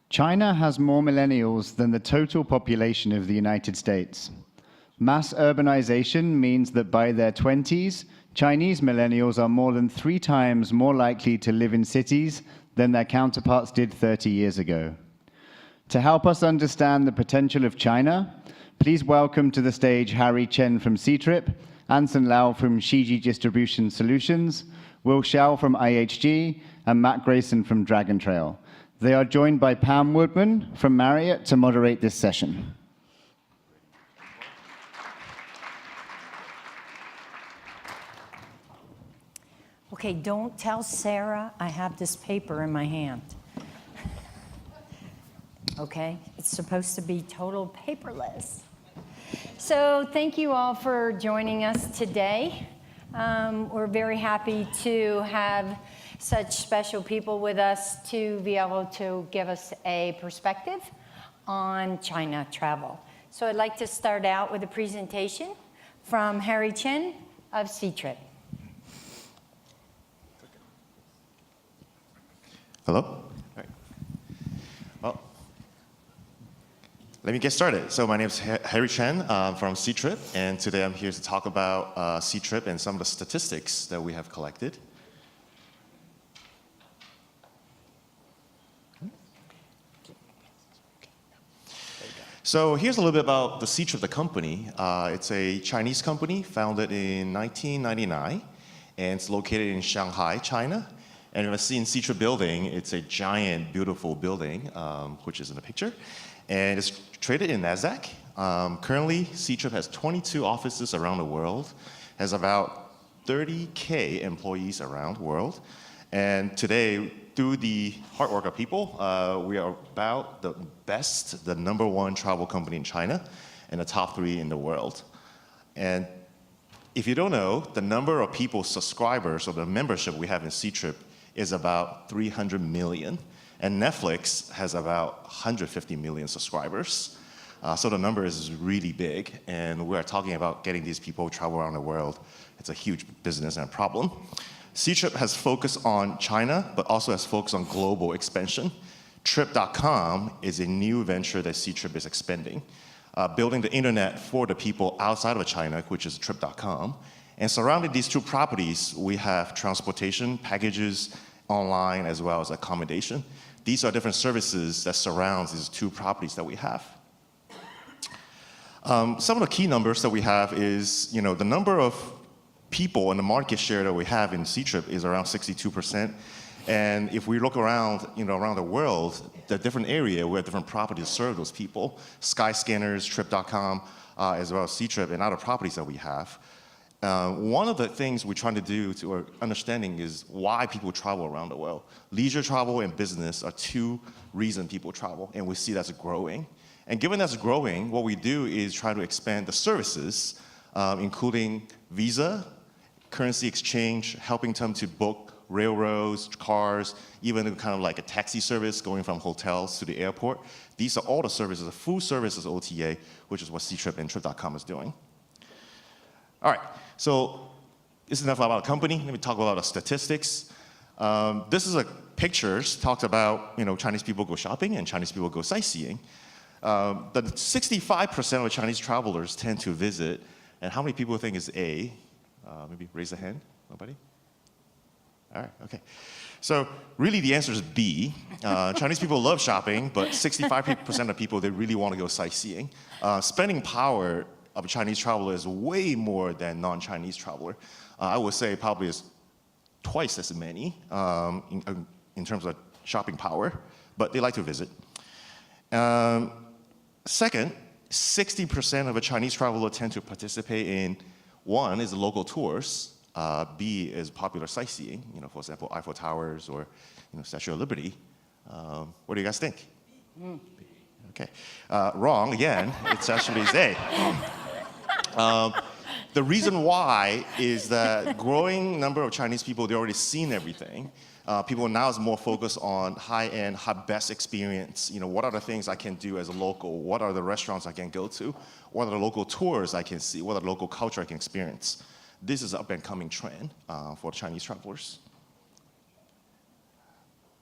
China has more millennials than the total population of the United States. Mass urbanization means that by their 20s, Chinese millennials are more than 3 times more likely to live in cities than their counterparts did 30 years ago. To help us understand the potential of China, please welcome to the stage Chen from Seatrip, Anson from Shiji Distribution Solutions, Shao from IHG, and Grayson from Dragon Trail. They are joined by Woodman from Marriott to moderate this session. Okay, don't tell Sarah I have this paper in my hand. Okay, it's supposed to be total paperless. So thank you all for joining us today. We're very happy to have such special people with us to be able to give us a perspective on China travel. So I'd like to start out with a presentation from Chen of Seatrip. Hello? All right. Well, let me get started. So my name is Chen from Seatrip, and today I'm here to talk about Seatrip and some of the statistics that we have collected. So here's a little bit about the Seatrip, the company. It's a Chinese company founded in 1999, and it's located in Shanghai, China. And if I see in Seatrip building, it's a giant, beautiful building, which is in the picture. And it's traded in NASDAQ. Currently, Seatrip has 22 offices around the world, has about 30K employees around the world. And today, through the hard work of people, we are about the best, the #1 travel company in China, and the top 3 in the world. And if you don't know, the number of people, subscribers, or the membership we have in Seatrip is about 300 million. And Netflix has about 150 million subscribers. So the number is really big, and we are talking about getting these people to travel around the world. It's a huge business and a problem. Seatrip has focused on China, but also has focused on global expansion. Trip.com is a new venture that Seatrip is expanding, building the internet for the people outside of China, which is Trip.com. And surrounding these 2 properties, we have transportation, packages, online, as well as accommodation. These are different services that surround these 2 properties that we have. Some of the key numbers that we have is, the number of people and the market share that we have in Seatrip is around 62%. And if we look around, around the world, the different area where different properties serve those people, Skyscanners, Trip.com, as well as Seatrip and other properties that we have. One of the things we're trying to do to our understanding is why people travel around the world. Leisure travel and business are 2 reasons people travel, and we see that's growing. And given that's growing, what we do is try to expand the services, including visa, currency exchange, helping them to book railroads, cars, even kind of like a taxi service going from hotels to the airport. These are all the services, the full services OTA, which is what Seatrip and Trip.com is doing. All right, so this is enough about the company. Let me talk about the statistics. This is a pictures talked about, Chinese people go shopping and Chinese people go sightseeing. The 65% of Chinese travelers tend to visit, and how many people think is A? Maybe raise a hand. Nobody? All right, okay. So really the answer is B. Chinese people love shopping, but 65% of people, they really want to go sightseeing. Spending power of a Chinese traveler is way more than non-Chinese traveler. I would say probably is twice as many in terms of shopping power, but they like to visit. Second, 60% of a Chinese traveler tend to participate in, 1 is local tours, B is popular sightseeing, for example, Eiffel Towers or Statue of Liberty. What do you guys think? Okay, wrong again, it's actually A. The reason why is that growing number of Chinese people, they've already seen everything. People now is more focused on high-end, best experience. What are the things I can do as a local? What are the restaurants I can go to? What are the local tours I can see? What are the local culture I can experience? This is an up-and-coming trend for Chinese travelers.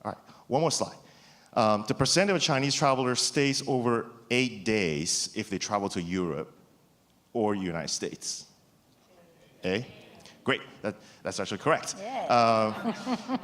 All right, one more slide. The percentage of Chinese travelers stays over 8 days if they travel to Europe or United States. A? Great, that's actually correct. Yeah.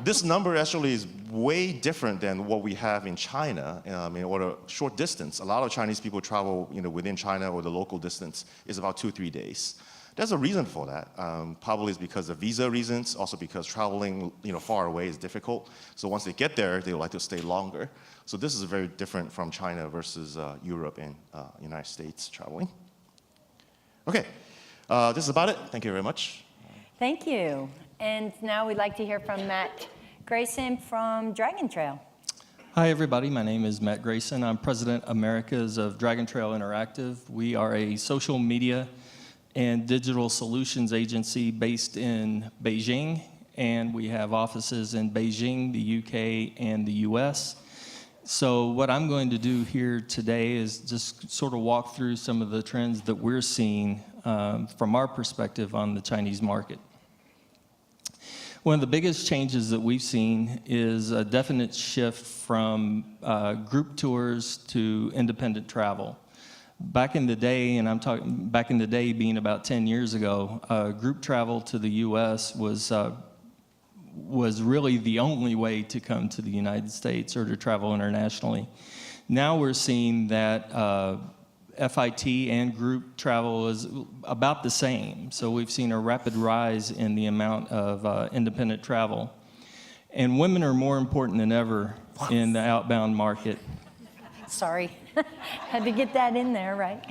This number actually is way different than what we have in China, or a short distance. A lot of Chinese people travel, within China, or the local distance is about 2-3 days. There's a reason for that. Probably it's because of visa reasons, also because traveling, far away is difficult. So once they get there, they like to stay longer. So this is very different from China versus Europe and United States traveling. Okay, this is about it. Thank you very much. Thank you. And now we'd like to hear from Matt Grayson from Dragon Trail. Hi, everybody. My name is Matt Grayson. I'm President Americas of Dragon Trail Interactive. We are a social media and digital solutions agency based in Beijing, and we have offices in Beijing, the UK, and the US. So what I'm going to do here today is just sort of walk through some of the trends that we're seeing from our perspective on the Chinese market. One of the biggest changes that we've seen is a definite shift from group tours to independent travel. Back in the day, and I'm talking back in the day being about 10 years ago, group travel to the US was really the only way to come to the United States or to travel internationally. Now we're seeing that FIT and group travel is about the same. So we've seen a rapid rise in the amount of independent travel. And women are more important than ever in the outbound market. Sorry, had to get that in there, right?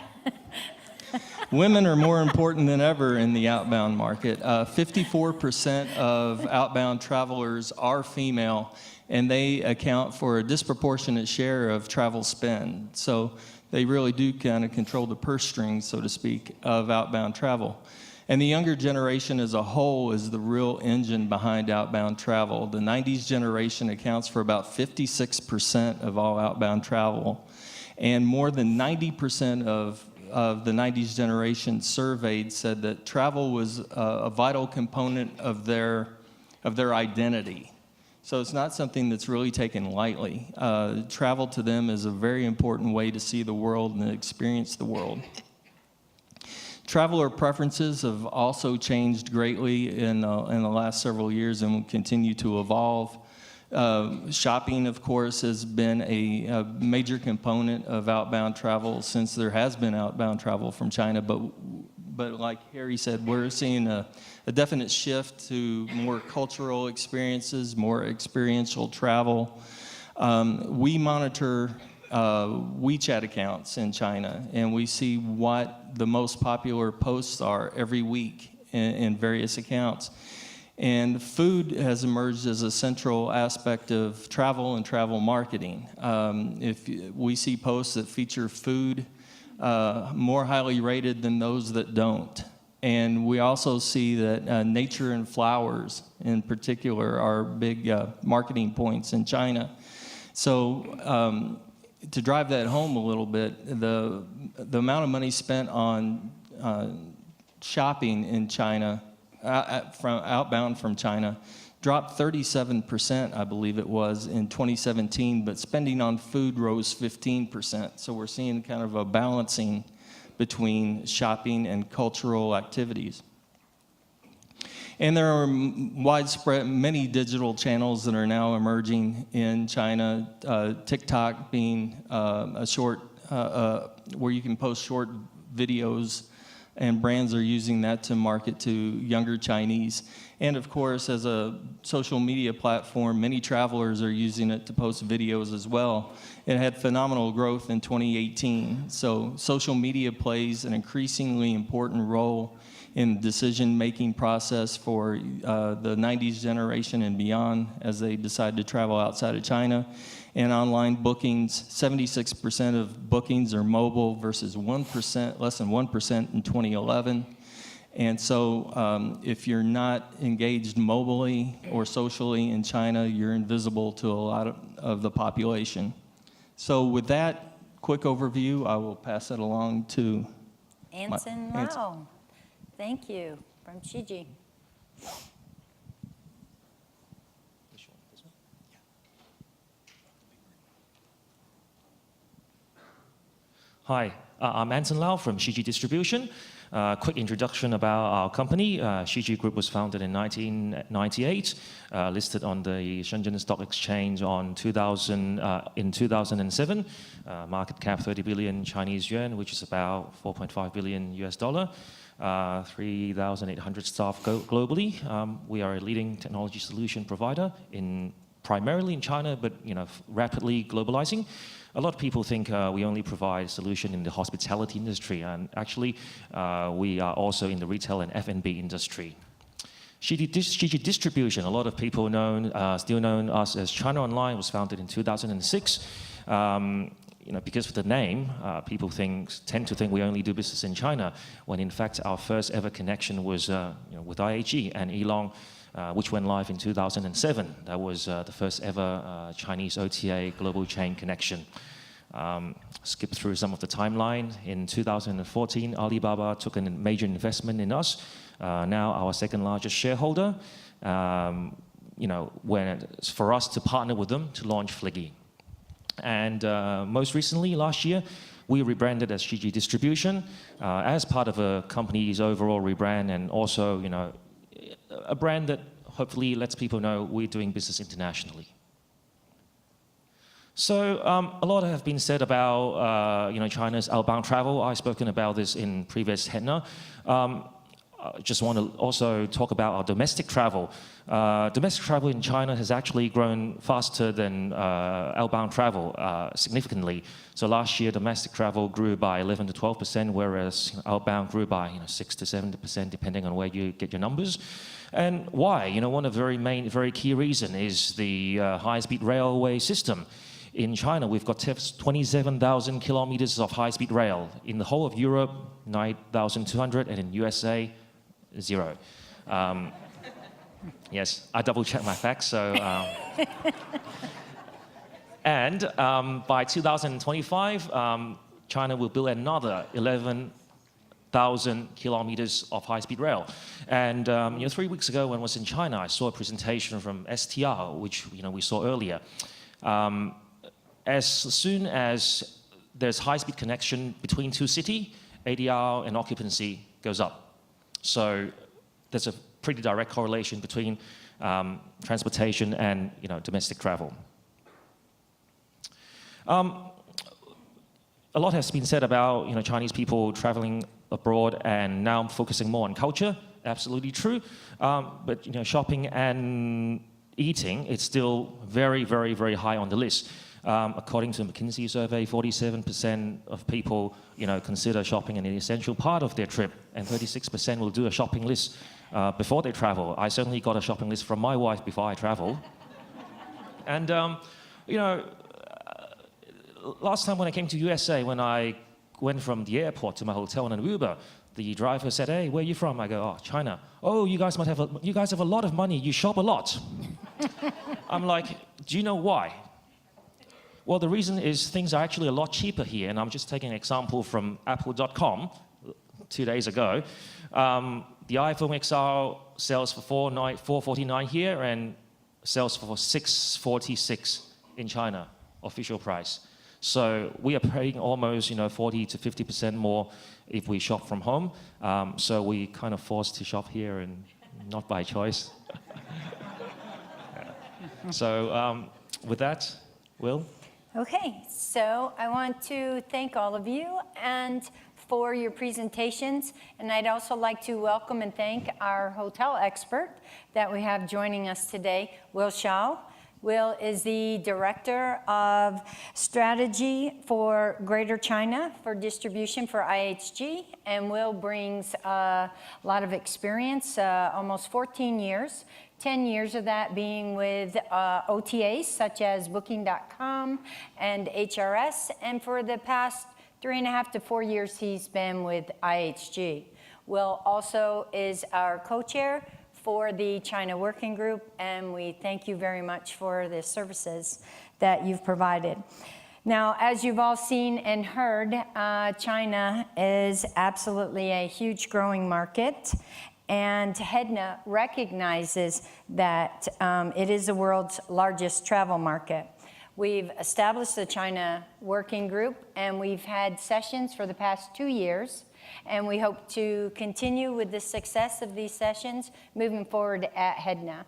Women are more important than ever in the outbound market. 54% of outbound travelers are female, and they account for a disproportionate share of travel spend. So they really do kind of control the purse strings, so to speak, of outbound travel. And the younger generation as a whole is the real engine behind outbound travel. The 90s generation accounts for about 56% of all outbound travel. And more than 90% of the 90s generation surveyed said that travel was a vital component of their identity. So it's not something that's really taken lightly. Travel to them is a very important way to see the world and experience the world. Traveler preferences have also changed greatly in the last several years and will continue to evolve. Shopping, of course, has been a major component of outbound travel since there has been outbound travel from China. But like Harry said, we're seeing a definite shift to more cultural experiences, more experiential travel. We monitor WeChat accounts in China, and we see what the most popular posts are every week in various accounts. And food has emerged as a central aspect of travel and travel marketing. If we see posts that feature food more highly rated than those that don't. And we also see that nature and flowers in particular are big marketing points in China. So to drive that home a little bit, the amount of money spent on shopping in China, outbound from China, dropped 37%, I believe it was, in 2017, but spending on food rose 15%. So we're seeing kind of a balancing between shopping and cultural activities. And there are widespread, many digital channels that are now emerging in China, TikTok being a short, where you can post short videos, and brands are using that to market to younger Chinese. And of course, as a social media platform, many travelers are using it to post videos as well. It had phenomenal growth in 2018. So social media plays an increasingly important role in the decision-making process for the 90s generation and beyond as they decide to travel outside of China. And online bookings, 76% of bookings are mobile versus 1%, less than 1% in 2011. And so if you're not engaged mobily or socially in China, you're invisible to a lot of the population. So with that quick overview, I will pass it along to Anson. Wow. Thank you. From Shiji. Hi, I'm Anson from Shiji Distribution. Quick introduction about our company. Shiji Group was founded in 1998, listed on the Shenzhen Stock Exchange in 2007. Market cap 30 billion Chinese yuan, which is about 4.5 billion US dollar. 3,800 staff globally. We are a leading technology solution provider primarily in China, but rapidly globalizing. A lot of people think we only provide solution in the hospitality industry, and actually we are also in the retail and F&B industry. Shiji Distribution, a lot of people still know us as China Online, was founded in 2006. Because of the name, people tend to think we only do business in China, when in fact our first ever connection was with IAG and Elong, which went live in 2007. That was the first ever Chinese OTA global chain connection. Skip through some of the timeline. In 2014, Alibaba took a major investment in us. Now our second largest shareholder. For us to partner with them to launch Fliggy. And most recently, last year, we rebranded as Shiji Distribution as part of a company's overall rebrand, and also, a brand that hopefully lets people know we're doing business internationally. So a lot have been said about China's outbound travel. I've spoken about this in previous HEDNA. I just want to also talk about our domestic travel. Domestic travel in China has actually grown faster than outbound travel significantly. So last year, domestic travel grew by 11 to 12%, whereas outbound grew by 6 to 7%, depending on where you get your numbers. And why? One of the very key reason is the high-speed railway system. In China, we've got 27,000 kilometers of high-speed rail. In the whole of Europe, 9,200, and in USA, 0. Yes, I double-checked my facts. So, and by 2025, China will build another 11,000 kilometers of high-speed rail. And 3 weeks ago, when I was in China, I saw a presentation from STR, which we saw earlier. As soon as there's high-speed connection between two cities, ADR and occupancy goes up. So there's a pretty direct correlation between transportation and domestic travel. A lot has been said about Chinese people traveling abroad and now focusing more on culture. Absolutely true. But shopping and eating, it's still very, very, very high on the list. According to a McKinsey survey, 47% of people consider shopping an essential part of their trip, and 36% will do a shopping list before they travel. I certainly got a shopping list from my wife before I travel. And last time when I came to USA, when I went from the airport to my hotel on an Uber, the driver said, "Hey, where are you from?" I go, "Oh, China." "Oh, you guys have a lot of money. You shop a lot." I'm like, "Do you know why?" Well, the reason is things are actually a lot cheaper here, and I'm just taking an example from Apple.com 2 days ago. The iPhone XR sells for $449 here and sells for $646 in China, official price. So we are paying almost 40 to 50% more if we shop from home. So we kind of forced to shop here, and not by choice. So with that, Will? Okay, so I want to thank all of you and for your presentations, and I'd also like to welcome and thank our hotel expert that we have joining us today, Will Shao. Will is the Director of Strategy for Greater China for distribution for IHG, and Will brings a lot of experience, almost 14 years. 10 years of that being with OTAs such as Booking.com and HRS, and for the past 3.5 to 4 years he's been with IHG. Will also is our co-chair for the China Working Group, and we thank you very much for the services that you've provided. Now, as you've all seen and heard, China is absolutely a huge growing market. And HEDNA recognizes that it is the world's largest travel market. We've established the China Working Group, and we've had sessions for the past 2 years, and we hope to continue with the success of these sessions moving forward at HEDNA.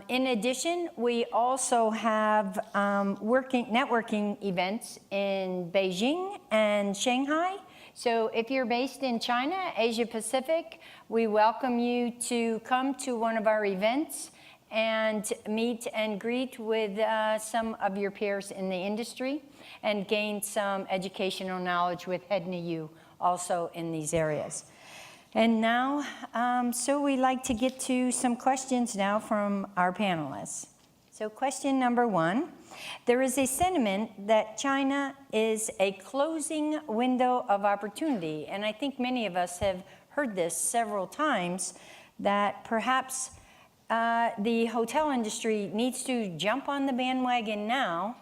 In addition, we also have networking events in Beijing and Shanghai. So if you're based in China, Asia Pacific, we welcome you to come to one of our events and meet and greet with some of your peers in the industry and gain some educational knowledge with HEDNA U also in these areas. And now, so we'd like to get to some questions now from our panelists. So question number 1, there is a sentiment that China is a closing window of opportunity. And I think many of us have heard this several times, that perhaps the hotel industry needs to jump on the bandwagon now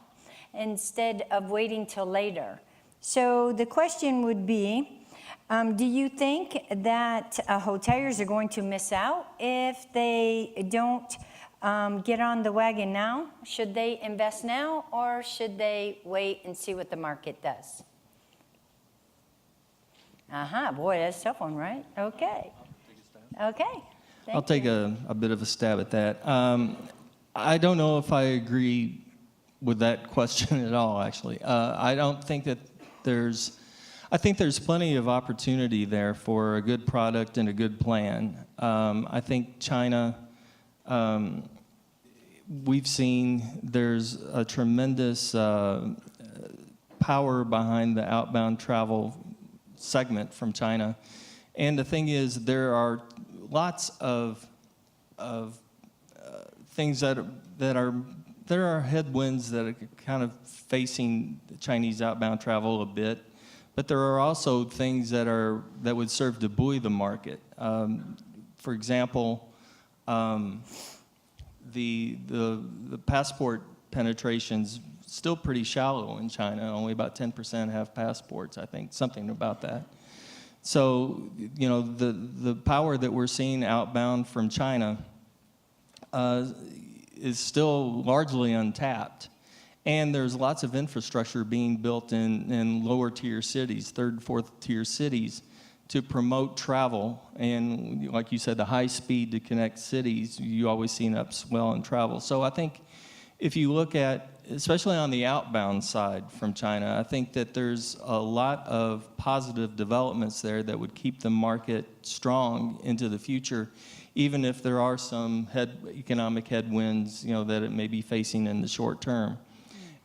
instead of waiting till later. So the question would be, do you think that hoteliers are going to miss out if they don't get on the wagon now? Should they invest now, or should they wait and see what the market does? Boy, that's a tough one, right? Okay. Okay. I'll take a bit of a stab at that. I don't know if I agree with that question at all, actually. I don't think that I think there's plenty of opportunity there for a good product and a good plan. I think China, we've seen there's a tremendous power behind the outbound travel segment from China. And the thing is, there are lots of things that are headwinds that are kind of facing the Chinese outbound travel a bit, but there are also things that would serve to buoy the market. For example, the passport penetration's still pretty shallow in China. Only about 10% have passports, I think, something about that. So, you know, the power that we're seeing outbound from China is still largely untapped. And there's lots of infrastructure being built in lower tier cities, third, fourth tier cities, to promote travel. And like you said, the high speed to connect cities, you always see an upswell in travel. So I think if you look at, especially on the outbound side from China, I think that there's a lot of positive developments there that would keep the market strong into the future, even if there are some economic headwinds, you know, that it may be facing in the short term.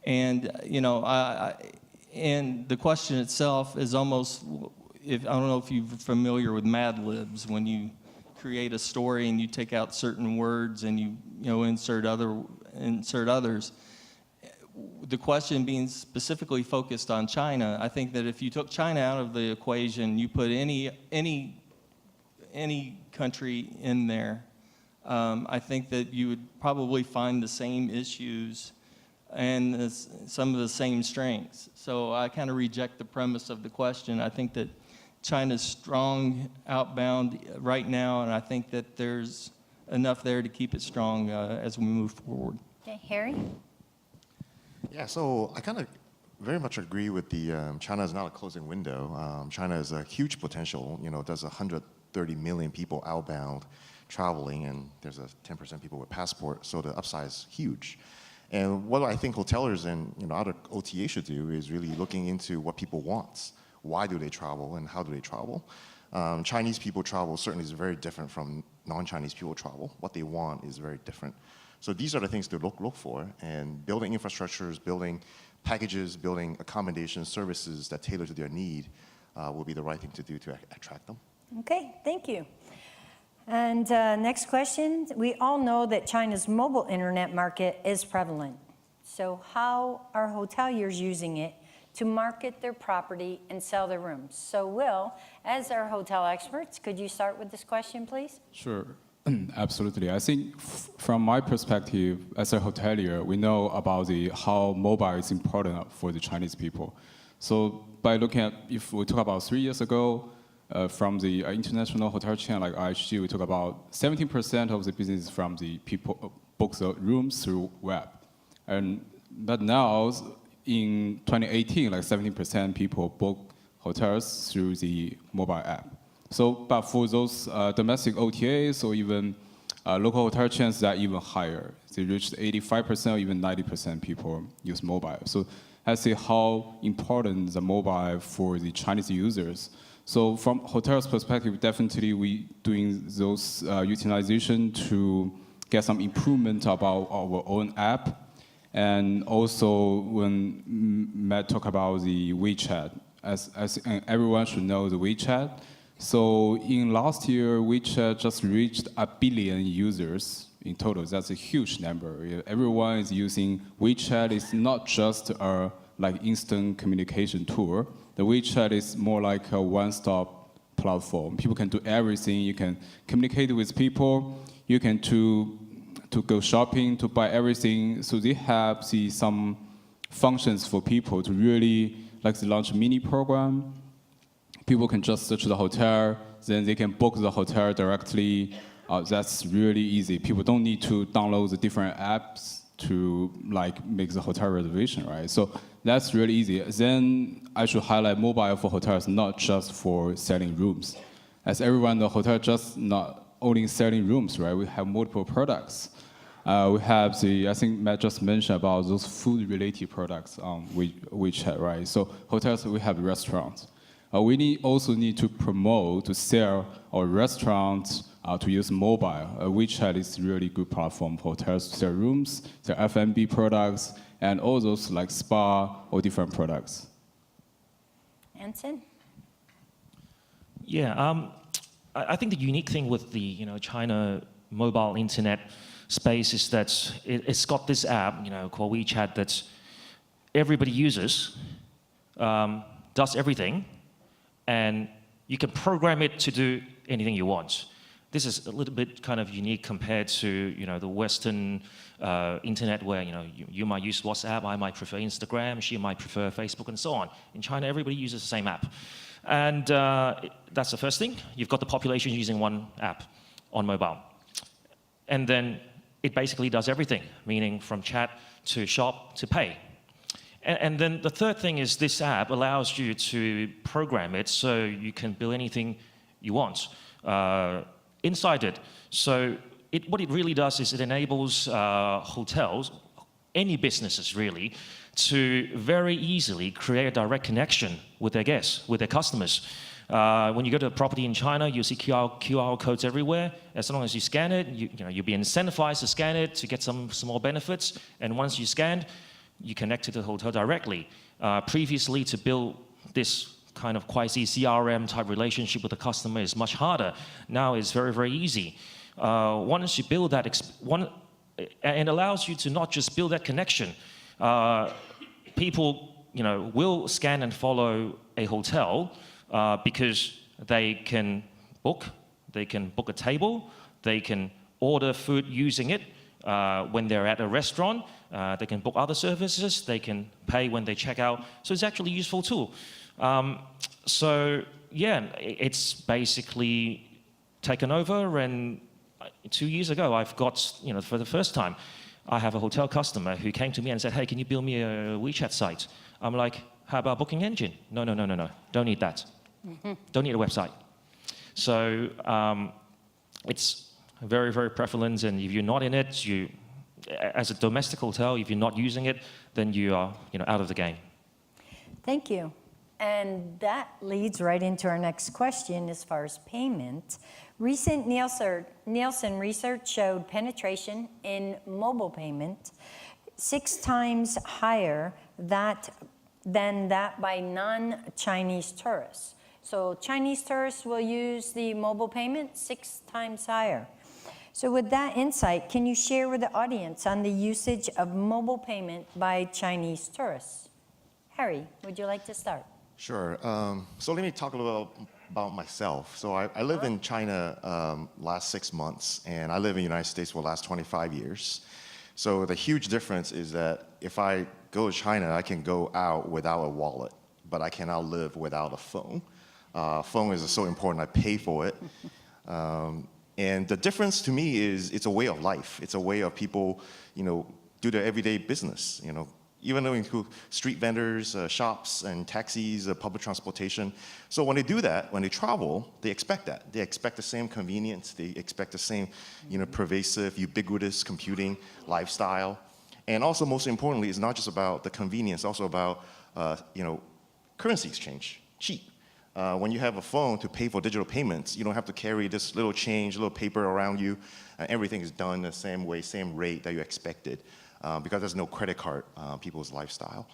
And, you know, and the question itself is almost, I don't know if you're familiar with Mad Libs, when you create a story and you take out certain words and you insert others. The question being specifically focused on China, I think that if you took China out of the equation, you put any country in there, I think that you would probably find the same issues and some of the same strengths. So I kind of reject the premise of the question. I think that China's strong outbound right now, and I think that there's enough there to keep it strong as we move forward. Okay, Harry? Yeah, so I kind of very much agree with China is not a closing window. China has a huge potential. You know, there's 130 million people outbound traveling, and there's 10% people with passports, so the upside is huge. And what I think hoteliers and other OTAs should do is really looking into what people want. Why do they travel and how do they travel? Chinese people travel certainly is very different from non-Chinese people travel. What they want is very different. So these are the things to look for, and building infrastructures, building packages, building accommodations, services that tailor to their need will be the right thing to do to attract them. Okay, thank you. And next question. We all know that China's mobile internet market is prevalent. So how are hoteliers using it to market their property and sell their rooms? So Will, as our hotel experts, could you start with this question, please? Sure, absolutely. I think from my perspective, as a hotelier, we know about how mobile is important for the Chinese people. So by looking at, if we talk about 3 years ago, from the international hotel chain like IHG, we talk about 17% of the business from the people book the rooms through web. And But now, in 2018, like 17% people book hotels through the mobile app. So, but for those domestic OTAs or even local hotel chains, that even higher. They reached 85% or even 90% people use mobile. So I see how important the mobile for the Chinese users. So from hotels perspective, definitely we doing those utilization to get some improvement about our own app. And also when Matt talked about the WeChat, as everyone should know the WeChat. So in last year, WeChat just reached 1 billion users in total. That's a huge number. Everyone is using WeChat. It's not just a like instant communication tool. The WeChat is more like a one-stop platform. People can do everything. You can communicate with people. You can to go shopping, to buy everything. So they have some functions for people to really, like they launch a mini program. People can just search the hotel, then they can book the hotel directly. That's really easy. People don't need to download the different apps to like make the hotel reservation, right? So that's really easy. Then I should highlight mobile for hotels, not just for selling rooms. As everyone, the hotel just not only selling rooms, right? We have multiple products. We have I think Matt just mentioned about those food-related products on WeChat, right? So hotels, we have restaurants. We also need to promote, to sell our restaurants to use mobile. WeChat is a really good platform for hotels to sell rooms, sell F&B products, and all those like spa or different products. Anson? Yeah, I think the unique thing with the China mobile internet space is that it's got this app called WeChat that everybody uses, does everything, and you can program it to do anything you want. This is a little bit kind of unique compared to the Western internet where you might use WhatsApp, I might prefer Instagram, she might prefer Facebook, and so on. In China, everybody uses the same app, and that's the first thing. You've got the population using one app on mobile, and then it basically does everything, meaning from chat to shop to pay. And then the third thing is this app allows you to program it so you can build anything you want inside it. So what it really does is it enables hotels, any businesses really, to very easily create a direct connection with their guests, with their customers. When you go to a property in China, you see QR codes everywhere. As long as you scan it, you'll be incentivized to scan it to get some more benefits. And once you scanned, you connect to the hotel directly. Previously, to build this kind of quasi-CRM type relationship with the customer is much harder. Now it's very, very easy. Once you build that, and allows you to not just build that connection. People, will scan and follow a hotel because they can book a table, they can order food using it when they're at a restaurant. They can book other services, they can pay when they check out. So it's actually a useful tool. So yeah, it's basically taken over, and 2 years ago I've got, for the first time, I have a hotel customer who came to me and said, hey, can you build me a WeChat site? I'm like, how about booking engine? No, don't need that. Don't need a website. So it's very, very prevalent, and if you're not in it, as a domestic hotel, if you're not using it, then you are out of the game. Thank you. And that leads right into our next question as far as payment. Recent Nielsen research showed penetration in mobile payment 6 times higher than that by non-Chinese tourists. So Chinese tourists will use the mobile payment 6 times higher. So with that insight, can you share with the audience on the usage of mobile payment by Chinese tourists? Harry, would you like to start? Sure. So let me talk a little about myself. So I live in China last 6 months, and I live in the United States for the last 25 years. So the huge difference is that if I go to China, I can go out without a wallet, but I cannot live without a phone. Phone is so important, I pay for it. And the difference to me is it's a way of life. It's a way of people, do their everyday business, even though include street vendors, shops, and taxis, public transportation. So when they do that, when they travel, they expect that. They expect the same convenience. They expect the same, pervasive, ubiquitous computing lifestyle. And also, most importantly, it's not just about the convenience, also about, currency exchange, cheap. When you have a phone to pay for digital payments, you don't have to carry this little change, little paper around you. Everything is done the same way, same rate that you expected, because there's no credit card, people's lifestyle.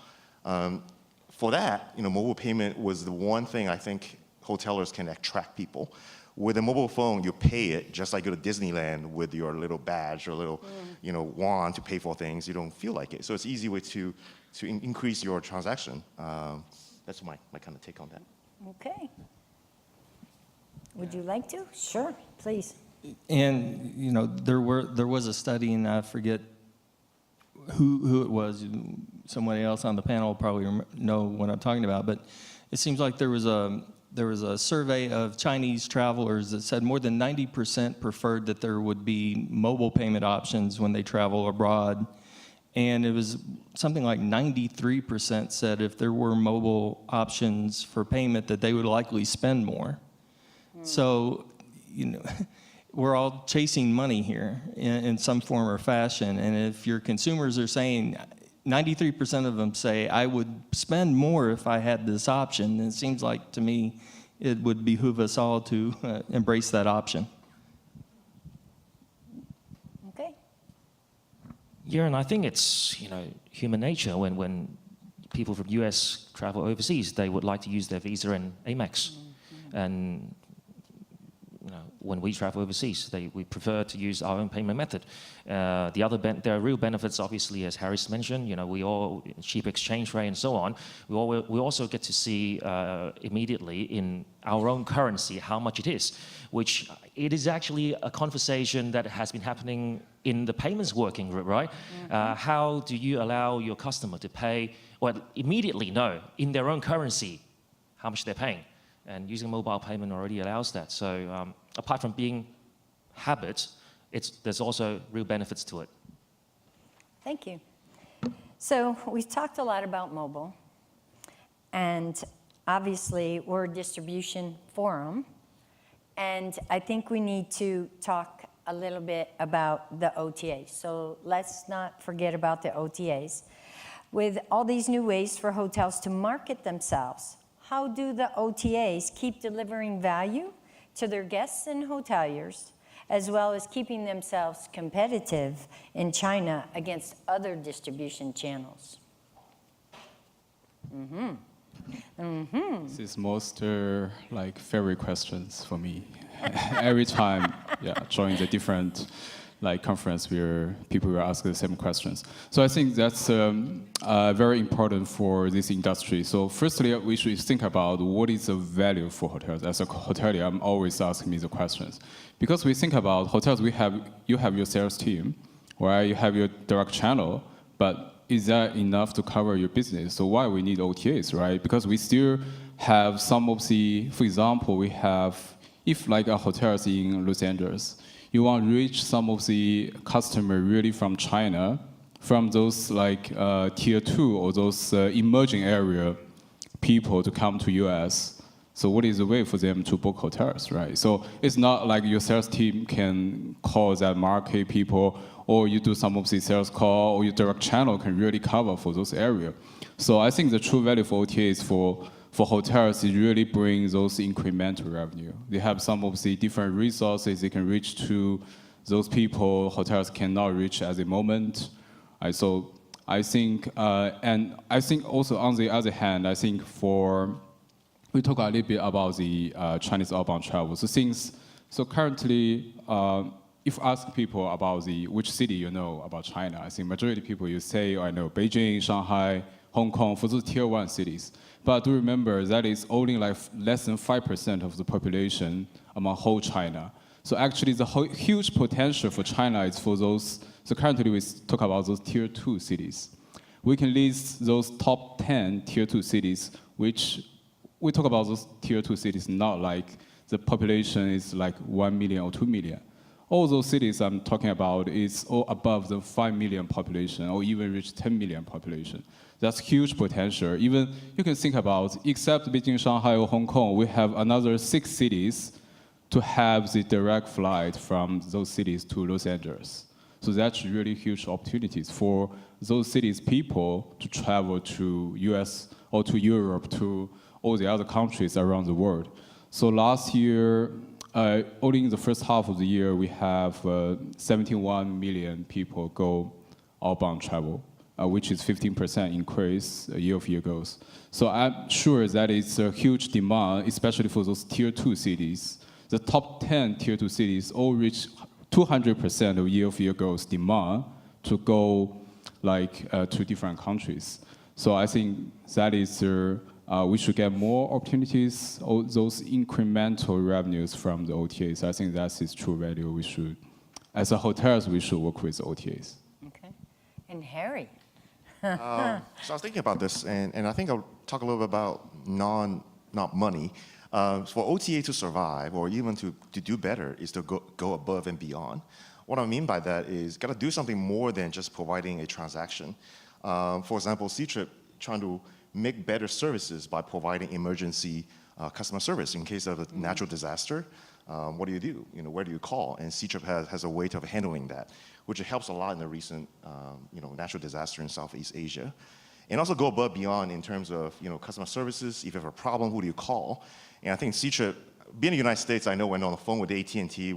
For that, mobile payment was the one thing I think hotelers can attract people. With a mobile phone, you pay it just like you go to Disneyland with your little badge or little, wand to pay for things. You don't feel like it. So it's an easy way to increase your transaction. That's my kind of take on that. Okay. Would you like to? Sure, please. And there was a study, and I forget who it was. Somebody else on the panel will probably know what I'm talking about. But it seems like there was a survey of Chinese travelers that said more than 90% preferred that there would be mobile payment options when they travel abroad. And it was something like 93% said if there were mobile options for payment that they would likely spend more. So, we're all chasing money here in some form or fashion. And if your consumers are saying, 93% of them say, I would spend more if I had this option, then it seems like to me it would behoove us all to embrace that option. Okay. Yeah, and I think it's human nature when people from US travel overseas, they would like to use their Visa and Amex, and when we travel overseas, we prefer to use our own payment method. There are real benefits, obviously, as Harris mentioned. We all cheap exchange rate and so on. We also get to see immediately in our own currency how much it is, which it is actually a conversation that has been happening in the payments working group, right? How do you allow your customer to pay, or immediately know in their own currency how much they're paying? And using mobile payment already allows that. So apart from being habits, there's also real benefits to it. Thank you. So we've talked a lot about mobile, and obviously we're a distribution forum, and I think we need to talk a little bit about the OTAs. So let's not forget about the OTAs. With all these new ways for hotels to market themselves, how do the OTAs keep delivering value to their guests and hoteliers, as well as keeping themselves competitive in China against other distribution channels? This is most favorite questions for me. Every time, join the different conference where people will ask the same questions. So I think that's very important for this industry. So firstly, we should think about what is the value for hotels. As a hotelier, I'm always asking me the questions. Because we think about hotels, you have your sales team, or you have your direct channel, but is that enough to cover your business? So why we need OTAs, right? Because we still have some of the, for example, we have, if a hotel is in Los Angeles, you want to reach some of the customer really from China, from those tier 2 or those emerging area people to come to US. So what is the way for them to book hotels, right? So it's not like your sales team can call that market people, or you do some of the sales call, or your direct channel can really cover for those areas. So I think the true value for OTAs for hotels, it really brings those incremental revenue. They have some of the different resources they can reach to those people hotels cannot reach at the moment. So I think, and I think also on the other hand, I think we talk a little bit about the Chinese outbound travel. So currently, if ask people about which city you know about China, I think majority of people you say, I know Beijing, Shanghai, Hong Kong, for those tier 1 cities. But do remember that is only less than 5% of the population among whole China. So actually the huge potential for China is for those, so currently we talk about those tier 2 cities. We can list those top 10 tier 2 cities, which we talk about those tier 2 cities, not the population is 1 million or 2 million. all those cities I'm talking about is all above the 5 million population or even reach 10 million population. That's huge potential. Even you can think about, except Beijing, Shanghai, or Hong Kong, we have another 6 cities to have the direct flight from those cities to Los Angeles. So that's really huge opportunities for those cities' people to travel to US or to Europe, to all the other countries around the world. So last year, only in the first half of the year, we have 71 million people go outbound travel, which is 15% increase year-over-year growth. So I'm sure that it's a huge demand, especially for those tier 2 cities. The top 10 tier 2 cities all reach 200% of year-over-year growth demand to go to different countries. So I think that is we should get more opportunities, those incremental revenues from the OTAs. I think that's its true value. We should, as a hotels, we should work with OTAs. Okay. And Harry? So I was thinking about this, and I think I'll talk a little bit about not money. For OTA to survive, or even to do better, is to go above and beyond. What I mean by that is, got to do something more than just providing a transaction. For example, Seatrip trying to make better services by providing emergency customer service in case of a natural disaster. What do you do? Where do you call? And Seatrip has a way of handling that, which helps a lot in the recent natural disaster in Southeast Asia. And also go above beyond in terms of customer services. If you have a problem, who do you call? And I think Seatrip, being in the United States, I know when on the phone with AT&T,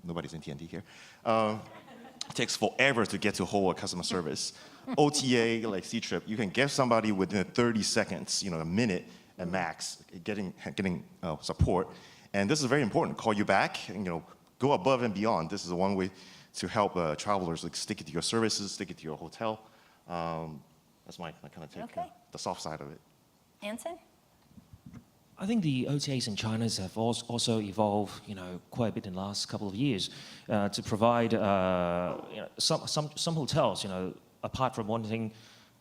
nobody's AT&T here, it takes forever to get to hold a customer service. OTA, like Seatrip, you can get somebody within 30 seconds, a minute at max, getting support. And this is very important. Call you back, and go above and beyond. This is one way to help travelers stick it to your services, stick it to your hotel. That's my kind of take, Okay. the soft side of it. Anson? I think the OTAs in China have also evolved, quite a bit in the last couple of years to provide some hotels, apart from wanting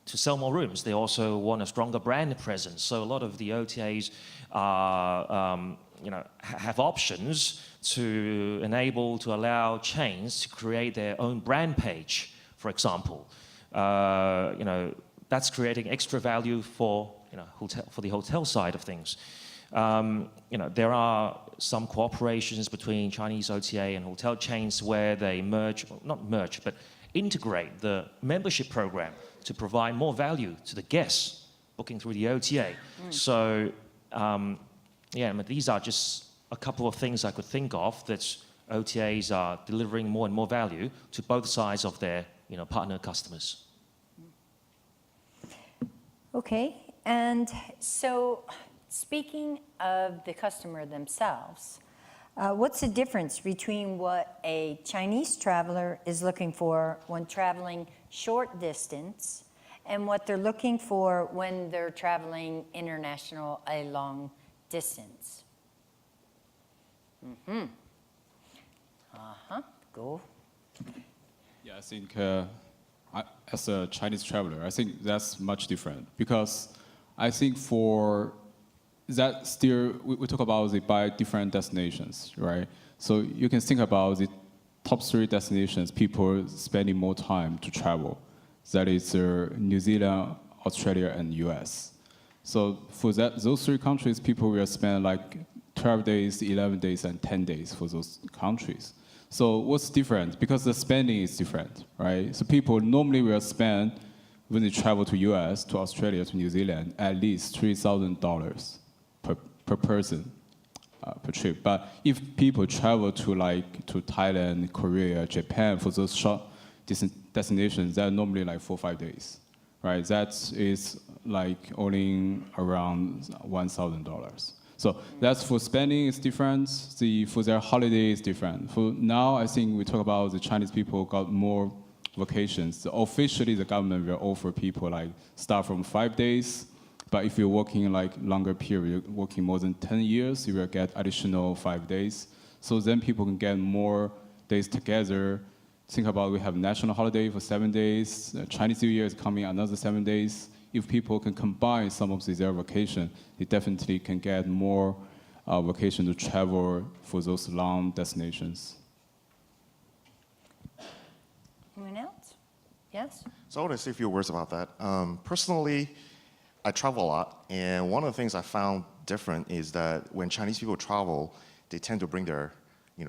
to sell more rooms, they also want a stronger brand presence. So a lot of the OTAs have options to allow chains to create their own brand page, for example. That's creating extra value for the hotel side of things. There are some cooperations between Chinese OTA and hotel chains where they not merge, but integrate the membership program to provide more value to the guests booking through the OTA. So, these are just a couple of things I could think of that OTAs are delivering more and more value to both sides of their partner customers. Okay, and so speaking of the customer themselves, what's the difference between what a Chinese traveler is looking for when traveling short distance and what they're looking for when they're traveling international, a long distance? Go. Yeah, I think as a Chinese traveler, I think that's much different because I think for that still, we talk about it by different destinations, right? So you can think about the top 3 destinations people spending more time to travel. That is New Zealand, Australia, and US. So for those 3 countries, people will spend 12 days, 11 days, and 10 days for those countries. So what's different? Because the spending is different, right? So people normally will spend, when they travel to US, to Australia, to New Zealand, at least $3,000 per person per trip. But if people travel to Thailand, Korea, Japan, for those short destinations, they're normally 4 or 5 days, right? That is only around $1,000. So that's for spending is different. For their holiday is different. For now, I think we talk about the Chinese people got more vacations. So officially, the government will offer people start from 5 days. But if you're working longer period, working more than 10 years, you will get additional 5 days. So then people can get more days together. Think about we have national holiday for 7 days. Chinese New Year is coming another 7 days. If people can combine some of their vacation, they definitely can get more vacation to travel for those long destinations. Anyone else? Yes? So I want to say a few words about that. Personally, I travel a lot, and one of the things I found different is that when Chinese people travel, they tend to bring their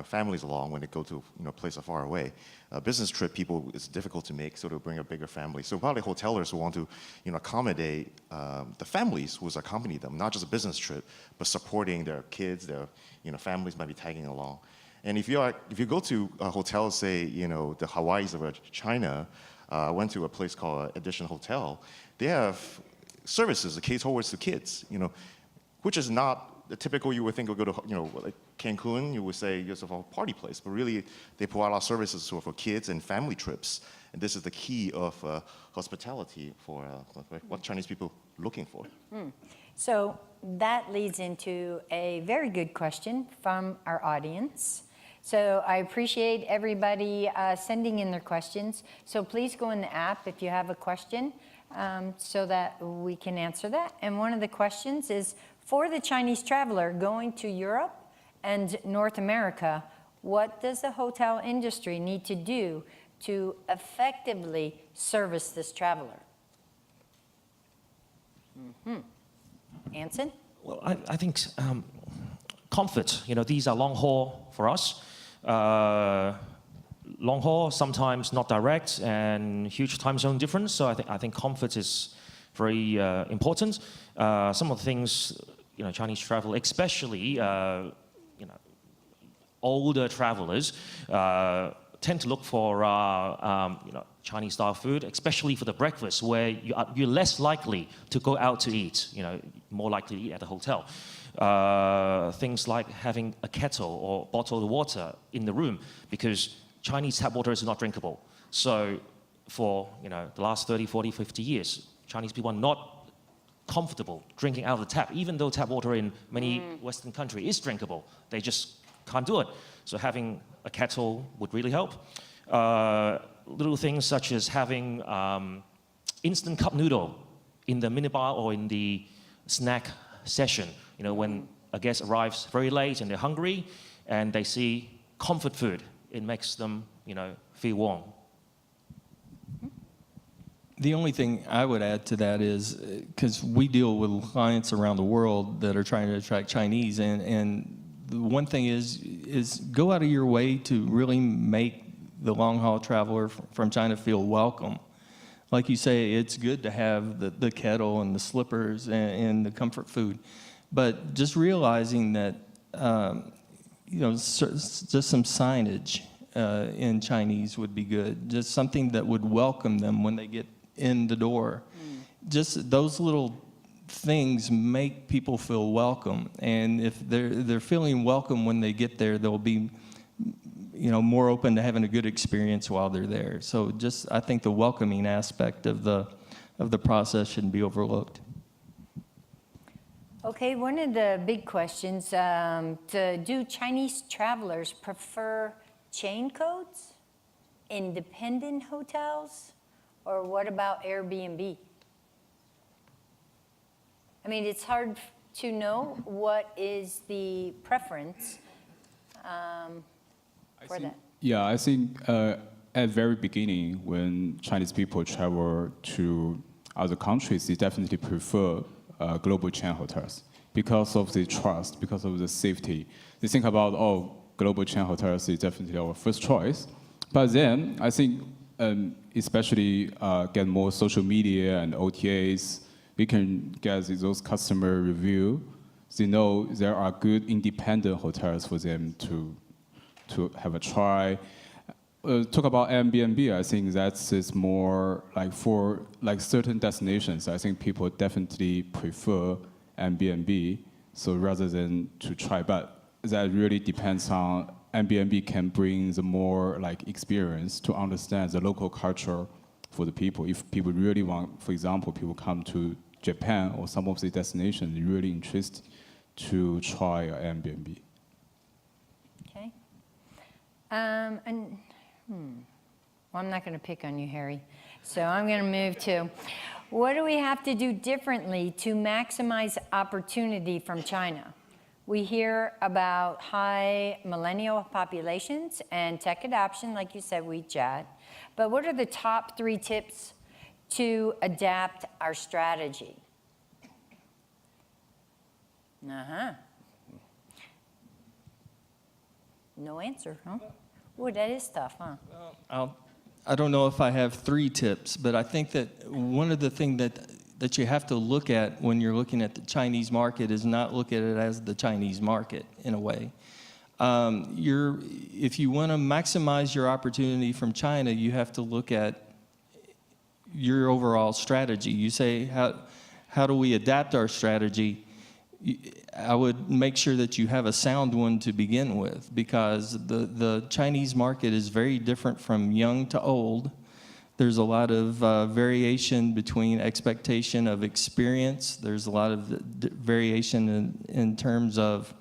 families along when they go to a place far away. A business trip, people, it's difficult to make, so they'll bring a bigger family. So probably hotelers who want to accommodate the families who accompany them, not just a business trip, but supporting their kids, their families might be tagging along. And if you go to a hotel, say the Hawaii's of China, I went to a place called Edition Hotel. They have services that cater towards the kids, which is not the typical. You would think would go to like Cancun, you would say it's a party place, but really they provide a lot of services for kids and family trips. And this is the key of hospitality for what Chinese people are looking for. So that leads into a very good question from our audience. So I appreciate everybody sending in their questions. So please go in the app if you have a question so that we can answer that. And one of the questions is, for the Chinese traveler going to Europe and North America, what does the hotel industry need to do to effectively service this traveler? Anson? Well, I think comfort, these are long haul for us. Long haul, sometimes not direct, and huge time zone difference. So I think comfort is very important. Some of the things, Chinese travel, especially older travelers, tend to look for Chinese style food, especially for the breakfast, where you're less likely to go out to eat. More likely to eat at a hotel. Things like having a kettle or bottled water in the room, because Chinese tap water is not drinkable. So for the last 30, 40, 50 years, Chinese people are not comfortable drinking out of the tap, even though tap water in many Western countries is drinkable. They just can't do it. So having a kettle would really help. Little things such as having instant cup noodle in the minibar or in the snack session. When a guest arrives very late and they're hungry and they see comfort food, it makes them, feel warm. The only thing I would add to that is, because we deal with clients around the world that are trying to attract Chinese, and the one thing is go out of your way to really make the long-haul traveler from China feel welcome. Like you say, it's good to have the kettle and the slippers and the comfort food, but just realizing that, just some signage in Chinese would be good. Just something that would welcome them when they get in the door. Just those little things make people feel welcome, and if they're feeling welcome when they get there, they'll be more open to having a good experience while they're there. So I think the welcoming aspect of the process shouldn't be overlooked. Okay, one of the big questions, do Chinese travelers prefer chain codes, independent hotels, or what about Airbnb? I mean, it's hard to know what is the preference for that. Yeah, I think at the very beginning, when Chinese people travel to other countries, they definitely prefer global chain hotels because of the trust, because of the safety. They think about, global chain hotels is definitely our first choice. But then, I think, especially get more social media and OTAs, we can get those customer review. They know there are good independent hotels for them to have a try. Talk about Airbnb, I think that's more like for certain destinations. I think people definitely prefer Airbnb, so rather than to try. But that really depends on Airbnb can bring the more experience to understand the local culture for the people. If people really want, for example, people come to Japan or some of the destinations, they're really interested to try Airbnb. Okay. Well, I'm not going to pick on you, Harry. So I'm going to move to, what do we have to do differently to maximize opportunity from China? We hear about high millennial populations and tech adoption, like you said, WeChat. But what are the top 3 tips to adapt our strategy? No answer, huh? Ooh, that is tough, huh? I don't know if I have 3 tips, but I think that one of the things that you have to look at when you're looking at the Chinese market is not look at it as the Chinese market in a way. If you want to maximize your opportunity from China, you have to look at your overall strategy. You say, how do we adapt our strategy? I would make sure that you have a sound one to begin with, because the Chinese market is very different from young to old. There's a lot of variation between expectation of experience. There's a lot of variation in terms of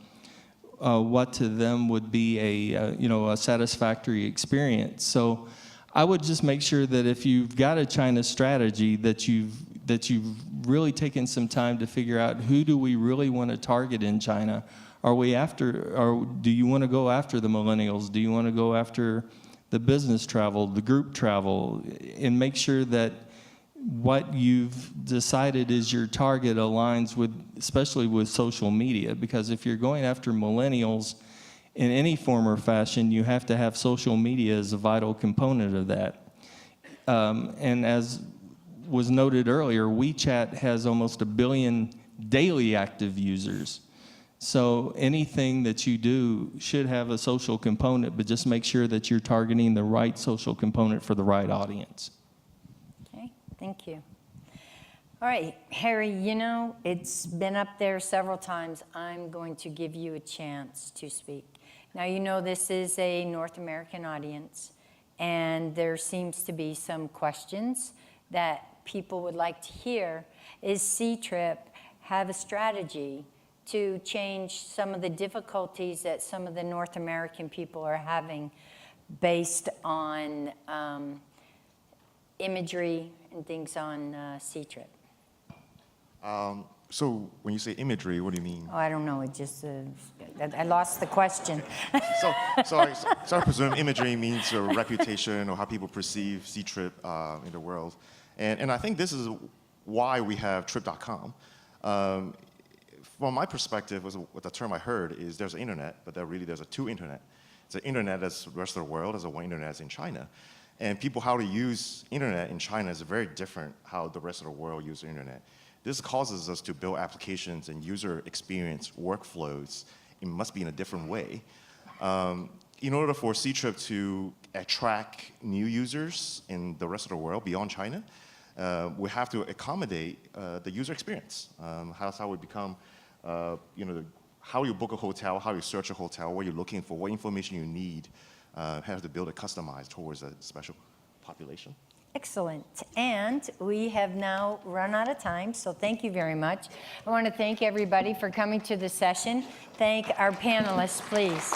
what to them would be a satisfactory experience. So I would just make sure that if you've got a China strategy, that you've really taken some time to figure out who do we really want to target in China. Or do you want to go after the millennials? Do you want to go after the business travel, the group travel, and make sure that what you've decided is your target aligns with, especially with social media? Because if you're going after millennials in any form or fashion, you have to have social media as a vital component of that. And as was noted earlier, WeChat has almost 1 billion daily active users. So anything that you do should have a social component, but just make sure that you're targeting the right social component for the right audience. Okay, thank you. All right, Harry, it's been up there several times. I'm going to give you a chance to speak. Now, this is a North American audience, and there seems to be some questions that people would like to hear. Is Seatrip have a strategy to change some of the difficulties that some of the North American people are having based on imagery and things on Seatrip? So when you say imagery, what do you mean? Oh, I don't know. It just I lost the question. So I presume imagery means a reputation or how people perceive Seatrip in the world. And I think this is why we have Trip.com. From my perspective, what the term I heard is there's an internet, but there's a 2 internet. It's an internet that's the rest of the world, there's a 1 internet that's in China. And people, how to use internet in China is very different how the rest of the world uses the internet. This causes us to build applications and user experience workflows. It must be in a different way. In order for Seatrip to attract new users in the rest of the world beyond China, we have to accommodate the user experience. That's how we become, how you book a hotel, how you search a hotel, what you're looking for, what information you need, have to build it customized towards a special population. Excellent. And we have now run out of time, so thank you very much. I want to thank everybody for coming to the session. Thank our panelists, please.